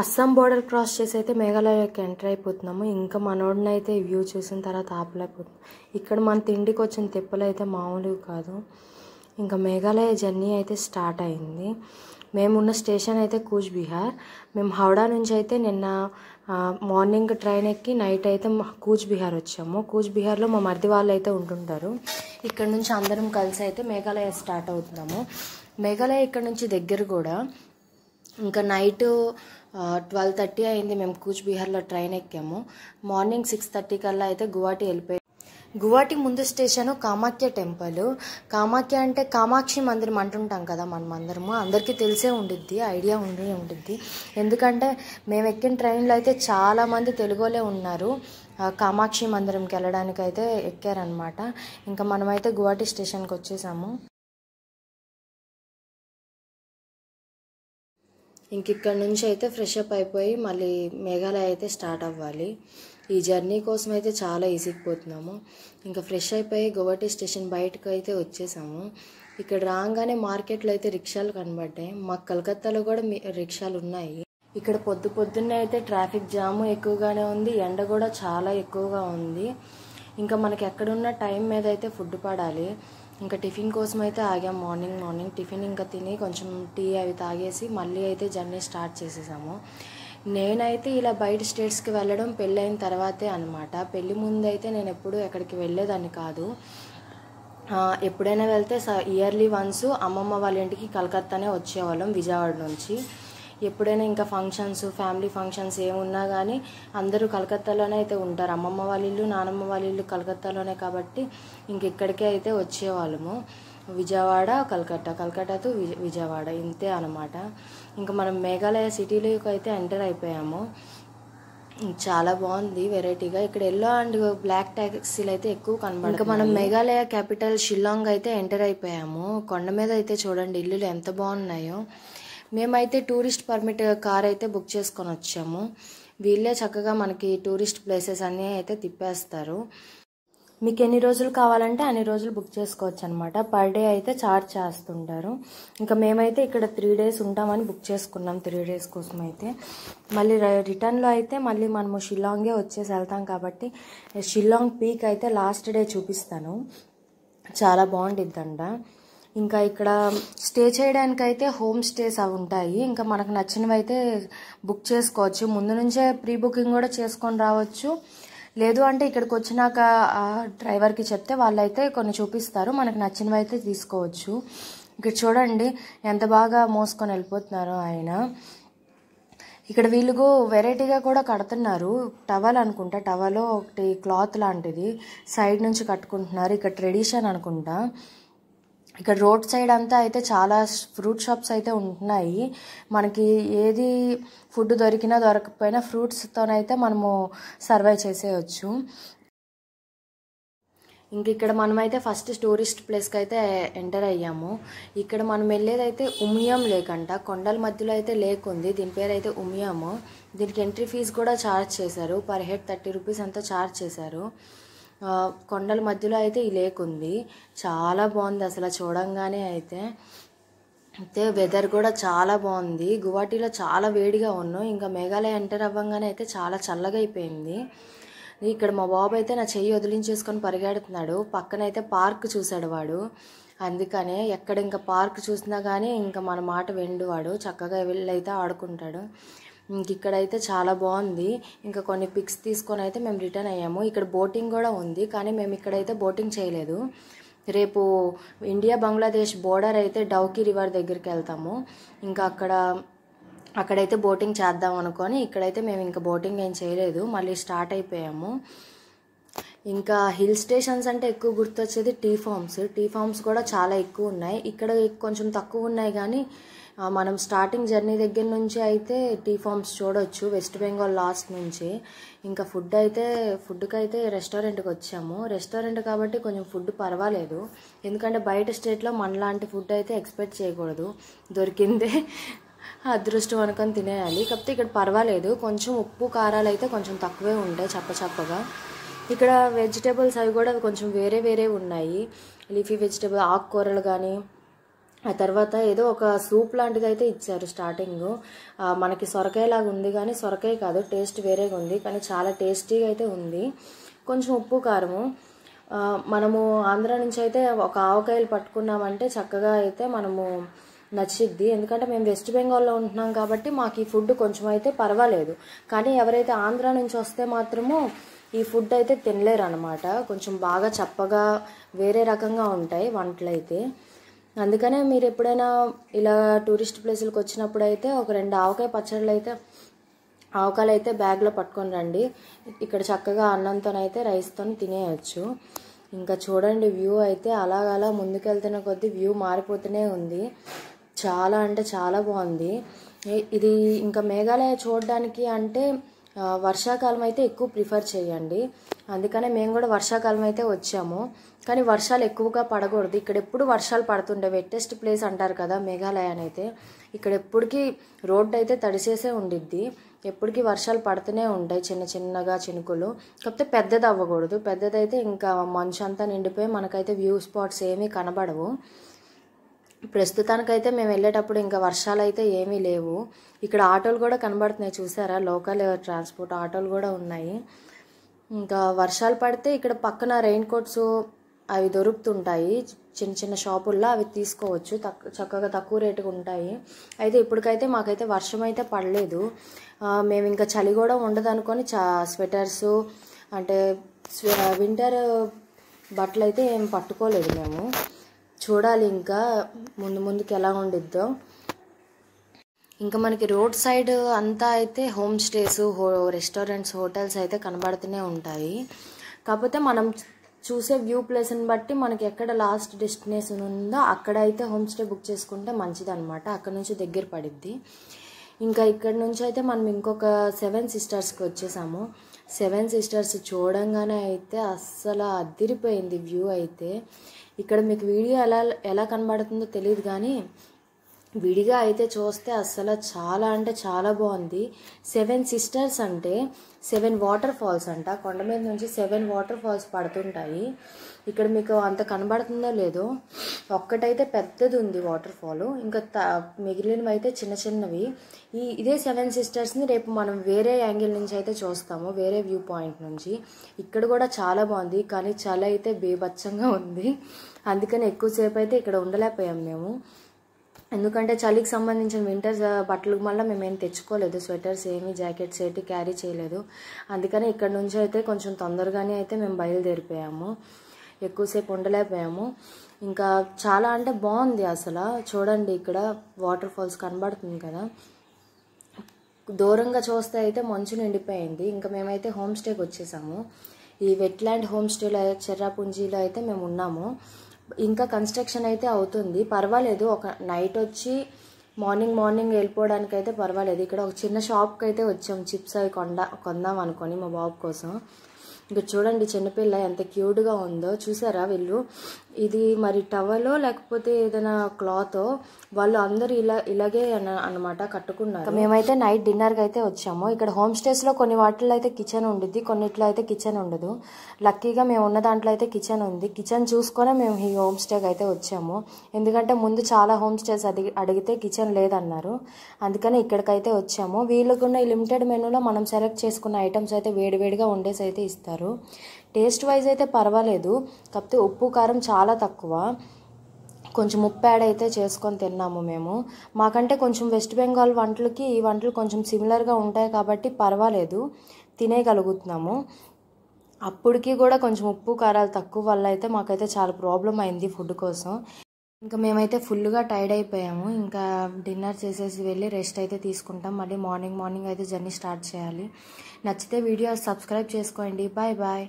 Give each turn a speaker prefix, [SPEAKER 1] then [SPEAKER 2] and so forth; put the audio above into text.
[SPEAKER 1] Assam border cross చేసి అయితే మేఘాలయకి enter అయిపోతున్నాము. ఇంకా మనోడిని అయితే వ్యూ చూసిన తర్వాత ఆపలేకపోతున్నాం. ఇక్కడ మన తిండికి వచ్చిన తిప్పలు అయితే మామూలు కాదు. ఇంకా మేఘాలయ జర్నీ అయితే స్టార్ట్ అయింది. మేమున్న స్టేషన్ అయితే కూచ్ బిహార్. మేము హౌడా నుంచి అయితే నిన్న మార్నింగ్ ట్రైన్ ఎక్కి నైట్ అయితే కూచ్ బిహార్ వచ్చాము. కూచ్ బిహార్లో మా మరిది వాళ్ళు అయితే ఉంటుంటారు. ఇక్కడ నుంచి అందరం కలిసి అయితే మేఘాలయ స్టార్ట్ అవుతున్నాము. మేఘాలయ ఇక్కడ నుంచి దగ్గర కూడా. ఇంకా నైట్ 12:30 అయింది. మేము కూచ్ బిహార్లో ట్రైన్ ఎక్కాము. మార్నింగ్ 6:30 కల్లా అయితే గువాహటి వెళ్ళిపోయి. గువాహటి ముందు స్టేషన్ కామాఖ్య టెంపుల్. కామాఖ్య అంటే కామాక్షి మందిరం అంటుంటాం కదా మనం అందరము. అందరికీ తెలిసే ఉండిద్ది, ఐడియా ఉండిద్ది. ఎందుకంటే మేము ఎక్కిన ట్రైన్లో అయితే చాలామంది తెలుగులే ఉన్నారు. కామాక్షి మందిరంకి వెళ్ళడానికి అయితే ఎక్కారనమాట. ఇంకా మనమైతే గువాహటి స్టేషన్కి వచ్చేసాము. ఇంక ఇక్కడ నుంచి అయితే ఫ్రెష్ అప్ అయిపోయి మళ్ళీ మేఘాలయ అయితే స్టార్ట్ అవ్వాలి. ఈ జర్నీ కోసం అయితే చాలా ఈజీకిపోతున్నాము. ఇంకా ఫ్రెష్ అయిపోయి గువాహటి స్టేషన్ బయటకు అయితే వచ్చేసాము. ఇక్కడ రాగానే మార్కెట్లో అయితే రిక్షాలు కనబడ్డాయి. మాకు కలకత్తాలో కూడా రిక్షాలు ఉన్నాయి. ఇక్కడ పొద్దున్నే అయితే ట్రాఫిక్ జాము ఎక్కువగానే ఉంది. ఎండ కూడా చాలా ఎక్కువగా ఉంది. ఇంకా మనకి ఎక్కడున్న టైం మీద అయితే ఫుడ్ పడాలి. ఇంకా టిఫిన్ కోసం అయితే ఆగాం. మార్నింగ్ టిఫిన్ ఇంకా తిని కొంచెం టీ అవి తాగేసి మళ్ళీ అయితే జర్నీ స్టార్ట్ చేసేసాము. నేనైతే ఇలా బయట స్టేట్స్కి వెళ్ళడం పెళ్ళైన తర్వాతే అనమాట. పెళ్ళి ముందు అయితే నేను ఎప్పుడు ఎక్కడికి వెళ్ళేదాన్ని కాదు. ఎప్పుడైనా వెళ్తే ఇయర్లీ వన్స్ అమ్మమ్మ వాళ్ళ ఇంటికి కలకత్తానే వచ్చేవాళ్ళం విజయవాడ నుంచి. ఎప్పుడైనా ఇంకా ఫంక్షన్స్, ఫ్యామిలీ ఫంక్షన్స్ ఏమున్నా కానీ అందరూ కలకత్తాలోనే అయితే ఉంటారు. అమ్మమ్మ వాళ్ళ ఇల్లు, నానమ్మ వాళ్ళ ఇల్లు కలకత్తాలోనే కాబట్టి ఇంక ఇక్కడికే అయితే వచ్చేవాళ్ళము. విజయవాడ, కలకత్తా టు విజయవాడ ఇంతే అనమాట. ఇంకా మనం మేఘాలయ సిటీలోకి అయితే ఎంటర్ అయిపోయాము. చాలా బాగుంది వెరైటీగా. ఇక్కడ ఎల్లో అండ్ బ్లాక్ టాక్సీలు అయితే ఎక్కువ కనబడతాయి. ఇంకా మనం మేఘాలయ క్యాపిటల్ షిల్లాంగ్ అయితే ఎంటర్ అయిపోయాము. కొండ మీద అయితే చూడండి ఇల్లులు ఎంత బాగున్నాయో. మేమైతే టూరిస్ట్ పర్మిట్ కార్ అయితే బుక్ చేసుకొని వచ్చాము. వీళ్ళే చక్కగా మనకి టూరిస్ట్ ప్లేసెస్ అన్నీ అయితే తిప్పేస్తారు. మీకు ఎన్ని రోజులు కావాలంటే అన్ని రోజులు బుక్ చేసుకోవచ్చు అనమాట. పర్ డే అయితే ఛార్జ్ చేస్తుంటారు. ఇంకా మేమైతే ఇక్కడ 3 days ఉంటామని బుక్ చేసుకున్నాం. 3 days కోసం అయితే మళ్ళీ రిటర్న్లో అయితే మళ్ళీ మనము షిల్లాంగే వచ్చేసి వెళ్తాం కాబట్టి షిల్లాంగ్ పీక్ అయితే లాస్ట్ డే చూపిస్తాను. చాలా బాగుండిద్దంట. ఇంకా ఇక్కడ స్టే చేయడానికి అయితే హోమ్ స్టేస్ అవి ఉంటాయి. ఇంకా మనకు నచ్చినవి అయితే బుక్ చేసుకోవచ్చు. ముందు నుంచే ప్రీ బుకింగ్ కూడా చేసుకొని రావచ్చు. లేదు అంటే ఇక్కడికి వచ్చినాక డ్రైవర్కి చెప్తే వాళ్ళైతే కొన్ని చూపిస్తారు. మనకు నచ్చినవి అయితే తీసుకోవచ్చు. ఇక్కడ చూడండి ఎంత బాగా మోసుకొని వెళ్ళిపోతున్నారు ఆయన. ఇక్కడ వీళ్ళు వెరైటీగా కూడా కడుతున్నారు. టవల్ అనుకుంటా, టవలో ఒకటి క్లాత్ లాంటిది సైడ్ నుంచి కట్టుకుంటున్నారు. ఇక్కడ ట్రెడిషన్ అనుకుంటా. ఇక్కడ రోడ్ సైడ్ అంతా అయితే చాలా ఫ్రూట్ షాప్స్ అయితే ఉంటున్నాయి. మనకి ఏది ఫుడ్ దొరికినా దొరకకపోయినా ఫ్రూట్స్తోనైతే మనము సర్వైవ్ చేసేయచ్చు. ఇంక ఇక్కడ మనమైతే ఫస్ట్ టూరిస్ట్ ప్లేస్కి అయితే ఎంటర్ అయ్యాము. ఇక్కడ మనం వెళ్ళేదైతే ఉమియం లేక్ అంట. కొండల మధ్యలో అయితే లేక్ ఉంది. దీని పేరు అయితే ఉమియము. దీనికి ఎంట్రీ ఫీజు కూడా ఛార్జ్ చేశారు. పర్ హెడ్ 30 రూపీస్ అంతా ఛార్జ్ చేశారు. కొండల మధ్యలో అయితే ఈ లేక్ ఉంది. చాలా బాగుంది అసలు చూడంగానే అయితే వెదర్ కూడా చాలా బాగుంది. గువాహటిలో చాలా వేడిగా ఉన్నాం. ఇంకా మేఘాలయ ఎంటర్ అవ్వగానే అయితే చాలా చల్లగా అయిపోయింది. ఇక్కడ మా బాబు అయితే నా చెయ్యి వదిలించేసుకొని పరిగెడుతున్నాడు. పక్కనైతే పార్క్ చూశాడు వాడు. అందుకనే ఎక్కడ ఇంకా పార్క్ చూసినా కానీ ఇంకా మన మాట విండు వాడు. చక్కగా వెళ్ళైతే ఆడుకుంటాడు. ఇంక ఇక్కడైతే చాలా బాగుంది. ఇంకా కొన్ని పిక్స్ తీసుకొని అయితే మేము రిటర్న్ అయ్యాము. ఇక్కడ బోటింగ్ కూడా ఉంది కానీ మేము ఇక్కడైతే బోటింగ్ చేయలేదు. రేపు ఇండియా బంగ్లాదేశ్ బోర్డర్ అయితే డౌకి రివర్ దగ్గరికి వెళ్తాము. ఇంకా అక్కడైతే బోటింగ్ చేద్దాం అనుకొని ఇక్కడైతే మేము ఇంకా బోటింగ్ ఏం చేయలేదు. మళ్ళీ స్టార్ట్ అయిపోయాము. ఇంకా హిల్ స్టేషన్స్ అంటే ఎక్కువ గుర్తొచ్చేది టీ ఫార్మ్స్ కూడా చాలా ఎక్కువ ఉన్నాయి. ఇక్కడ కొంచెం తక్కువ ఉన్నాయి కానీ మనం స్టార్టింగ్ జర్నీ దగ్గర నుంచి అయితే టీ ఫార్మ్స్ చూడొచ్చు. వెస్ట్ బెంగాల్ లాస్ట్ నుంచి. ఇంకా ఫుడ్కి అయితే రెస్టారెంట్కి వచ్చాము. రెస్టారెంట్ కాబట్టి కొంచెం ఫుడ్ పర్వాలేదు. ఎందుకంటే బయట స్టేట్లో మనలాంటి ఫుడ్ అయితే ఎక్స్పెక్ట్ చేయకూడదు. దొరికిందే అదృష్టం అనుకొని తినేయాలి. కాకపోతే ఇక్కడ పర్వాలేదు. కొంచెం ఉప్పు కారాలు అయితే కొంచెం తక్కువే ఉంటాయి చప్పగా. ఇక్కడ వెజిటేబుల్స్ అవి కూడా కొంచెం వేరే ఉన్నాయి. లీఫీ వెజిటేబుల్ ఆకుకూరలు కానీ ఆ తర్వాత ఏదో ఒక సూప్ లాంటిది అయితే ఇచ్చారు స్టార్టింగ్. మనకి సొరకాయలాగా ఉంది కానీ సొరకాయ కాదు, టేస్ట్ వేరేగా ఉంది కానీ చాలా టేస్టీగా అయితే ఉంది. కొంచెం ఉప్పు కారము. మనము ఆంధ్ర నుంచి అయితే ఒక ఆవకాయలు పట్టుకున్నామంటే చక్కగా అయితే మనము నచ్చిద్ది. ఎందుకంటే మేము వెస్ట్ బెంగాల్లో ఉంటున్నాం కాబట్టి మాకు ఈ ఫుడ్ కొంచెం అయితే పర్వాలేదు. కానీ ఎవరైతే ఆంధ్ర నుంచి వస్తే మాత్రము ఈ ఫుడ్ అయితే తినలేరు అనమాట. కొంచెం బాగా చప్పగా వేరే రకంగా ఉంటాయి వంటలు అయితే. అందుకనే మీరు ఎప్పుడైనా ఇలా టూరిస్ట్ ప్లేసులకు వచ్చినప్పుడు అయితే ఒక 2 ఆవకాయ పచ్చళ్ళు అయితే ఆవకాయలు అయితే బ్యాగ్లో పట్టుకొని రండి. ఇక్కడ చక్కగా అన్నంతోనైతే రైస్తో తినేయచ్చు. ఇంకా చూడండి వ్యూ అయితే అలా ముందుకెళ్తున్న కొద్దీ వ్యూ మారిపోతూనే ఉంది. చాలా అంటే చాలా బాగుంది ఇది. ఇంకా మేఘాలయ చూడడానికి అంటే వర్షాకాలం అయితే ఎక్కువ ప్రిఫర్ చేయండి. అందుకనే మేము కూడా వర్షాకాలం అయితే వచ్చాము. కానీ వర్షాలు ఎక్కువగా పడకూడదు. ఇక్కడ ఎప్పుడు వర్షాలు పడుతుండే, వెట్టెస్ట్ ప్లేస్ అంటారు కదా మేఘాలయ అయితే. ఇక్కడ ఎప్పటికీ రోడ్డు అయితే తడిసేసే ఉండిద్ది. ఎప్పటికీ వర్షాలు పడుతూనే ఉంటాయి, చిన్నగా చినుకులు. కాకపోతే పెద్దది అవ్వకూడదు. పెద్దదైతే ఇంకా మంచు అంతా నిండిపోయి మనకైతే వ్యూ స్పాట్స్ ఏమీ కనబడవు. ప్రస్తుతానికైతే మేము వెళ్ళేటప్పుడు ఇంకా వర్షాలు అయితే ఏమీ లేవు. ఇక్కడ ఆటోలు కూడా కనబడుతున్నాయి చూసారా, లోకల్ ట్రాన్స్పోర్ట్ ఆటోలు కూడా ఉన్నాయి. ఇంకా వర్షాలు పడితే ఇక్కడ పక్కన రెయిన్ కోట్స్ అవి దొరుకుతుంటాయి చిన్న షాపుల్లో, అవి తీసుకోవచ్చు. చక్కగా తక్కువ రేటుగా ఉంటాయి. అయితే ఇప్పటికైతే మాకైతే వర్షం అయితే పడలేదు. మేము ఇంకా చలి కూడా ఉండదు అనుకొని స్వెటర్స్ అంటే వింటర్ బట్టలు అయితే ఏం పట్టుకోలేదు మేము. చూడాలి ఇంకా ముందుకి ఎలా ఉండిద్దో. ఇంకా మనకి రోడ్ సైడ్ అంతా అయితే హోమ్ స్టేస్, రెస్టారెంట్స్, హోటల్స్ అయితే కనబడుతూనే ఉంటాయి. కాకపోతే మనం చూసే వ్యూ ప్లేస్ని బట్టి మనకి ఎక్కడ లాస్ట్ డెస్టినేషన్ ఉందో అక్కడ అయితే హోమ్ స్టే బుక్ చేసుకుంటే మంచిదన్నమాట. అక్కడ నుంచి దగ్గర పడిద్ది. ఇంకా ఇక్కడ నుంచి అయితే మనం ఇంకొక 7 సిస్టర్స్కి వచ్చేసాము. 7 సిస్టర్స్ చూడంగానే అయితే అస్సలు అదిరిపోయింది వ్యూ అయితే. ఇక్కడ మీకు వీడియో ఎలా కనబడుతుందో తెలియదు కానీ విడిగా అయితే చూస్తే అస్సలు చాలా అంటే చాలా బాగుంది. 7 సిస్టర్స్ అంటే 7 వాటర్ ఫాల్స్ అంట. కొండ మీద నుంచి 7 వాటర్ ఫాల్స్ పడుతుంటాయి. ఇక్కడ మీకు అంత కనబడుతుందో లేదో, ఒక్కటైతే పెద్దది ఉంది వాటర్ ఫాల్, ఇంకా మిగిలినవి అయితే చిన్నవి. ఇదే 7 సిస్టర్స్ని రేపు మనం వేరే యాంగిల్ నుంచి అయితే చూస్తాము, వేరే వ్యూ పాయింట్ నుంచి. ఇక్కడ కూడా చాలా బాగుంది కానీ చలి అయితే బేభత్సంగా ఉంది. అందుకని ఎక్కువసేపు అయితే ఇక్కడ ఉండలేకపోయాం మేము. ఎందుకంటే చలికి సంబంధించిన వింటర్ బట్టలు మళ్ళీ మేమేం తెచ్చుకోలేదు, స్వెటర్స్ ఏమి, జాకెట్స్ ఏంటి క్యారీ చేయలేదు. అందుకని ఇక్కడ నుంచి అయితే కొంచెం తొందరగానే అయితే మేము బయలుదేరిపోయాము. ఎక్కువసేపు ఉండలేకపోయాము. ఇంకా చాలా అంటే బాగుంది అసలు. చూడండి ఇక్కడ వాటర్ ఫాల్స్ కనబడుతుంది కదా, దూరంగా చూస్తే అయితే మంచు నిండిపోయింది. ఇంకా మేమైతే హోమ్ స్టేకి వచ్చేసాము. ఈ వెట్లాండ్ హోమ్ స్టేలో చెర్రాపుంజీలో అయితే మేము ఉన్నాము. ఇంకా కన్స్ట్రక్షన్ అయితే అవుతుంది, పర్వాలేదు. ఒక నైట్ వచ్చి మార్నింగ్ వెళ్ళిపోవడానికి అయితే పర్వాలేదు. ఇక్కడ ఒక చిన్న షాప్కి అయితే వచ్చాము, చిప్స్ అవి కొందాం అనుకొని మా బాబు కోసం. ఇంకా చూడండి చిన్నపిల్ల ఎంత క్యూట్గా ఉందో చూసారా. వీళ్ళు ఇది మరి టవలో లేకపోతే ఏదైనా క్లాతో, వాళ్ళు అందరూ ఇలాగే అన్నమాట కట్టుకున్నారు. మేమైతే నైట్ డిన్నర్కి అయితే వచ్చాము. ఇక్కడ హోమ్ స్టేస్లో కొన్ని వాటిల్లో అయితే కిచెన్ ఉండిద్ది, కొన్నిట్లో అయితే కిచెన్ ఉండదు. లక్కీగా మేము ఉన్న దాంట్లో అయితే కిచెన్ ఉంది. కిచెన్ చూసుకొనే మేము ఈ హోమ్ స్టేకి అయితే వచ్చాము. ఎందుకంటే ముందు చాలా హోమ్ స్టేస్ అడిగితే కిచెన్ లేదన్నారు. అందుకని ఇక్కడికైతే వచ్చాము. వీళ్ళకున్న ఈ లిమిటెడ్ మెనూలో మనం సెలెక్ట్ చేసుకున్న ఐటమ్స్ అయితే వేడివేడిగా వండేసి అయితే ఇస్తారు. టేస్ట్ వైజ్ అయితే పర్వాలేదు, కాకపోతే ఉప్పు కారం చాలా తక్కువ. కొంచెం ఉప్పు యాడ్ అయితే చేసుకొని తిన్నాము మేము. మాకంటే కొంచెం వెస్ట్ బెంగాల్ వంటలకి ఈ వంటలు కొంచెం సిమిలర్గా ఉంటాయి కాబట్టి పర్వాలేదు, తినేయగలుగుతున్నాము. అప్పటికి కూడా కొంచెం ఉప్పు కారాలు తక్కువ వల్ల అయితే మాకైతే చాలా ప్రాబ్లం అయింది ఫుడ్ కోసం. ఇంకా మేమైతే ఫుల్గా టైర్డ్ అయిపోయాము. ఇంకా డిన్నర్ చేసేసి వెళ్ళి రెస్ట్ అయితే తీసుకుంటాం. మళ్ళీ మార్నింగ్ అయితే జర్నీ స్టార్ట్ చేయాలి. నచ్చితే వీడియో సబ్స్క్రైబ్ చేసుకోండి. బాయ్.